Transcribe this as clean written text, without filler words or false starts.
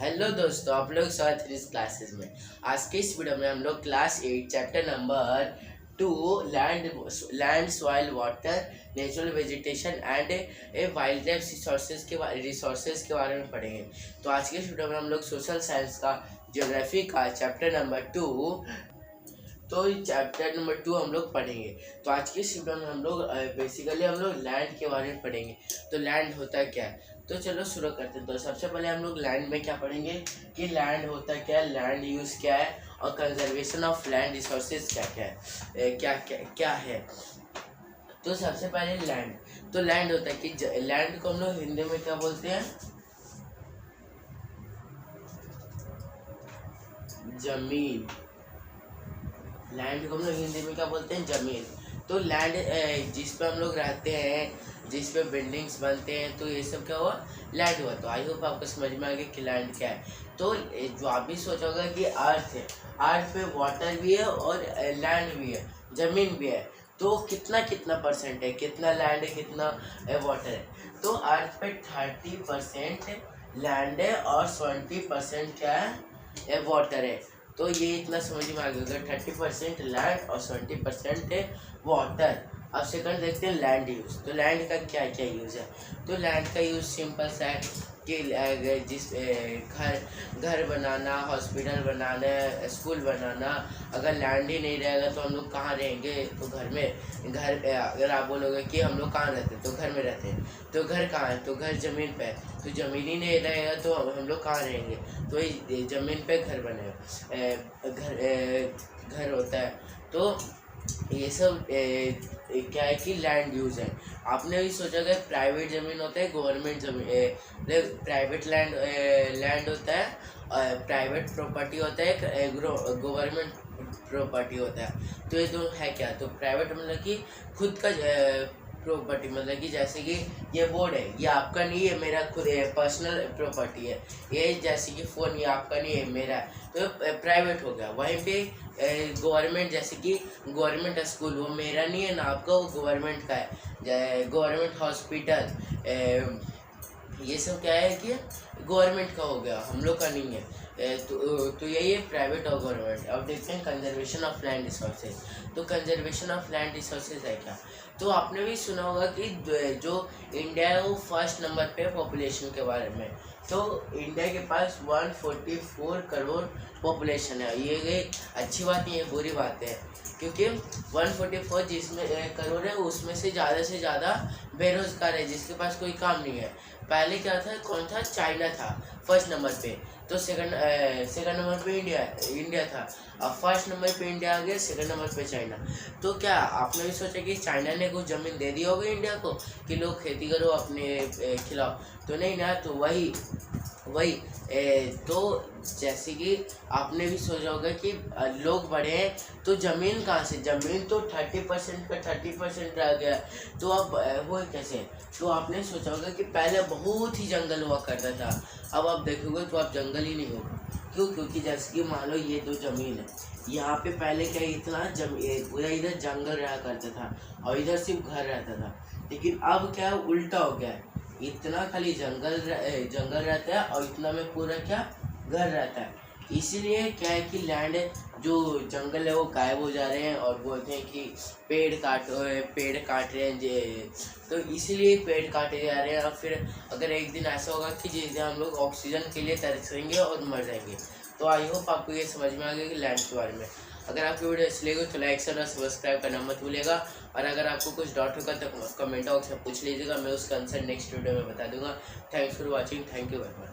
Hello दोस्तों, आप लोग स्वागत है इस क्लासेस में। आज के इस वीडियो में हम लोग class 8 chapter number 2 land soil water natural vegetation and a wild life resources के बारे में पढ़ेंगे। तो आज के इस वीडियो में हम लोग सोशल साइंस का ज्योग्राफी का चैप्टर नंबर 2 हम लोग पढ़ेंगे। तो आज की इस वीडियो में हम लोग बेसिकली हम लोग लैंड के बारे में पढ़ेंगे। तो लैंड होता है क्या है, तो चलो शुरू करते हैं। तो सबसे पहले हम लोग लैंड में क्या पढ़ेंगे कि लैंड होता क्या है, लैंड यूज़ क्या है और कंजर्वेशन ऑफ लैंड रिसोर्सेज क्या है। तो सबसे पहले लैंड, तो लैंड होता है कि लैंड को हम लोग हिंदी में क्या बोलते हैं, जमीन। लैंड को हम लोग हिंदी में क्या बोलते हैं, जमीन। तो लैंड जिस पे हम लोग रहते हैं, जिस पे बिल्डिंग्स बनते हैं, तो ये सब क्या हुआ, लैंड हुआ। तो आई होप आपको समझ में आ गया कि लैंड क्या है। तो जो आप भी सोचोगे कि अर्थ है, अर्थ पे वाटर भी है और लैंड भी है, जमीन भी है। तो कितना कितना परसेंट है, कितना लैंड है कितना वाटर है। तो अर्थ पे 30% लैंड है और 20% क्या है, वाटर है। तो ये इतना समझ में आ गया, 30% लैंड और 20% वाटर। अब सेकंड देखते हैं लैंड यूज़। तो लैंड का क्या क्या यूज़ है। तो लैंड का यूज़ सिंपल सा है कि जिस घर बनाना, हॉस्पिटल बनाना, स्कूल बनाना। अगर लैंड ही नहीं रहेगा तो हम लोग कहाँ रहेंगे। तो घर में, अगर आप बोलोगे कि हम लोग कहाँ रहते हैं, तो घर में रहते हैं। तो घर कहाँ है, तो घर ज़मीन पे है। तो ज़मीन ही नहीं रहेगा तो हम लोग कहाँ रहेंगे। तो ये ज़मीन पे घर बनेगा, घर होता है। तो ये सब क्या है कि लैंड यूज़ है। आपने भी सोचा कि प्राइवेट ज़मीन होता है, गवर्नमेंट ज़मीन। प्राइवेट लैंड होता है, प्राइवेट प्रॉपर्टी होता है, गवर्नमेंट प्रॉपर्टी होता है। तो ये दो है क्या, तो प्राइवेट मतलब कि खुद का प्रॉपर्टी, मतलब कि जैसे कि ये बोर्ड है, ये आपका नहीं है, मेरा खुद पर्सनल प्रॉपर्टी है। ये जैसे कि फ़ोन, ये आपका नहीं है, मेरा है, तो प्राइवेट हो गया। वहीं पे गवर्नमेंट, जैसे कि गवर्नमेंट स्कूल, वो मेरा नहीं है ना आपका, वो गवर्नमेंट का है। गवर्नमेंट हॉस्पिटल, ये सब क्या है कि गवर्नमेंट का हो गया, हम लोग का नहीं है। तो यही है प्राइवेट और गवर्नमेंट। अब देखते हैं कंजर्वेशन ऑफ लैंड रिसोर्सेज। तो कंजर्वेशन ऑफ लैंड रिसोर्सेज है क्या। तो आपने भी सुना होगा कि जो इंडिया है वो फर्स्ट नंबर पे पॉपुलेशन के बारे में। तो इंडिया के पास 144 करोड़ पॉपुलेशन है। ये अच्छी बात नहीं है, बुरी बात है, क्योंकि 144 जिसमें करोड़ है, उसमें से ज़्यादा बेरोजगार है, जिसके पास कोई काम नहीं है। पहले क्या था, कौन था, चाइना था फर्स्ट नंबर पे। तो सेकंड नंबर पे इंडिया था। अब फर्स्ट नंबर पे इंडिया आ गया, सेकंड नंबर पे चाइना। तो क्या आपने भी सोचा कि चाइना ने कुछ ज़मीन दे दी होगी इंडिया को कि लोग खेती करो, अपने खिलाओ। तो नहीं ना, तो वही तो जैसे कि आपने भी सोचा होगा कि लोग बढ़े हैं, तो ज़मीन कहाँ से, ज़मीन तो 30% का 30% रह गया। तो अब वो कैसे। तो आपने सोचा होगा कि पहले बहुत ही जंगल हुआ करता था, अब आप देखोगे तो अब जंगल ही नहीं होगा। क्यों, क्योंकि जैसे कि मान लो ये तो ज़मीन है, यहाँ पे पहले क्या इतना पूरा इधर जंगल रहा करता था और इधर सिर्फ घर रहता था। लेकिन अब क्या है, उल्टा हो गया है, इतना खाली जंगल रहता है और इतना में पूरा क्या, घर रहता है। इसीलिए क्या है कि लैंड, जो जंगल है वो गायब हो जा रहे हैं और बोलते हैं कि पेड़ काट रहे हैं। तो इसीलिए पेड़ काटे जा रहे हैं। और फिर अगर एक दिन ऐसा होगा कि जिस दिन हम लोग ऑक्सीजन के लिए तरसेंगे और मर जाएंगे। तो आई होप आपको ये समझ में आ गया कि लैंड के बारे में। अगर आपकी वीडियो अच्छी लगी तो लाइक शेयर और सब्सक्राइब करना मत भूलिएगा। और अगर आपको कुछ डाउट होगा तो कमेंट बॉक्स में पूछ लीजिएगा, मैं उसका आंसर नेक्स्ट वीडियो में बता दूंगा। Thanks for watching, thank you very much.